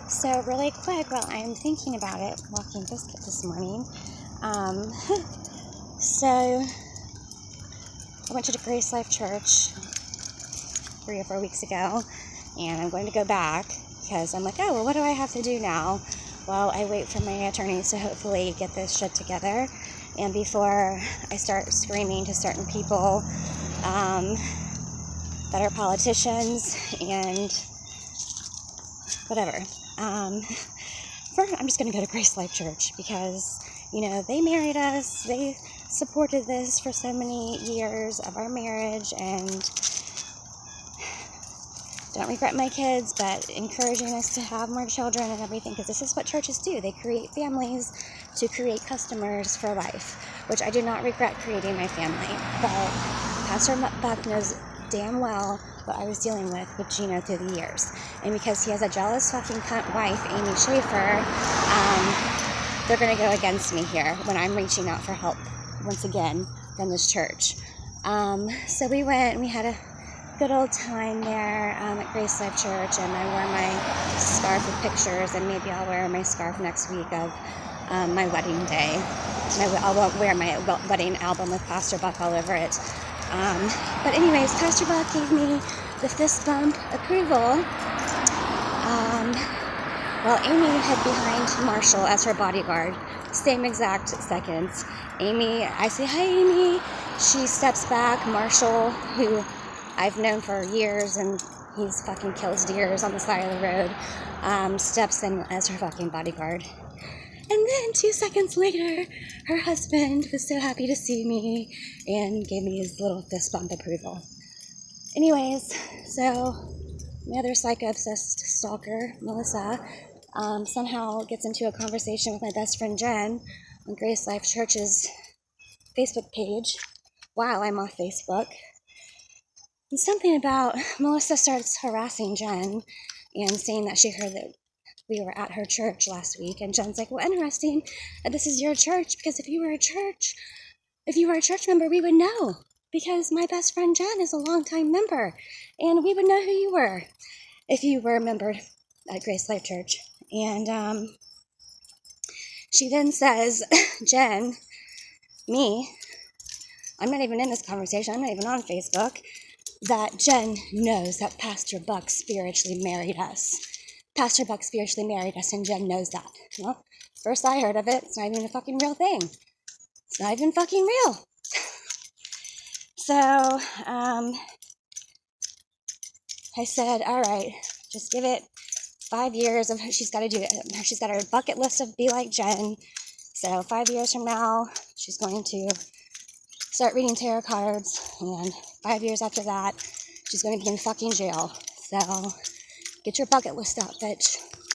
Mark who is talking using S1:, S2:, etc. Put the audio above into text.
S1: So really quick, while I'm thinking about it, walking Biscuit this morning, so I went to the Grace Life Church 3 or 4 weeks ago, and I'm going to go back because I'm like, oh, well, what do I have to do now? Well, I wait for my attorneys to hopefully get this shit together, and before I start screaming to certain people that are politicians and whatever. First, I'm just going to go to Grace Life Church because, they married us. They supported this for so many years of our marriage, and don't regret my kids, but encouraging us to have more children and everything, because this is what churches do. They create families to create customers for life, which I do not regret creating my family. But Pastor Buck knows damn well what I was dealing with Gino through the years. And because he has a jealous fucking cunt wife, Amy Schaefer, they're going to go against me here when I'm reaching out for help once again from this church. So we went and we had a good old time there at Grace Life Church, and I wore my scarf with pictures, and maybe I'll wear my scarf next week of my wedding day. I won't wear my wedding album with Pastor Buck all over it. But anyways, Pastor Buck gave me the fist bump approval while Amy hid behind Marshall as her bodyguard. Same exact seconds. I say, hi Amy. She steps back. Marshall, who I've known for years and he's fucking kills deers on the side of the road, steps in as her fucking bodyguard. And then 2 seconds later, her husband was so happy to see me and gave me his little fist bump approval. Anyways, so my other psycho-obsessed stalker, Melissa, somehow gets into a conversation with my best friend Jen on Grace Life Church's Facebook page while I'm off Facebook. And something about Melissa starts harassing Jen and saying that she heard that we were at her church last week, and Jen's like, well, interesting, this is your church, because if you were a church member, we would know, because my best friend Jen is a longtime member, and we would know who you were if you were a member at Grace Life Church. And she then says, Jen, I'm not even in this conversation, I'm not even on Facebook, that Jen knows that Pastor Buck spiritually married us. Pastor Buck spiritually married us, and Jen knows that. Well, first I heard of it. It's not even a fucking real thing. It's not even fucking real. So, I said, all right, just give it 5 years of she's got to do it. She's got her bucket list of be like Jen. So 5 years from now, she's going to start reading tarot cards, and 5 years after that, she's going to be in fucking jail. So get your bucket list out, bitch.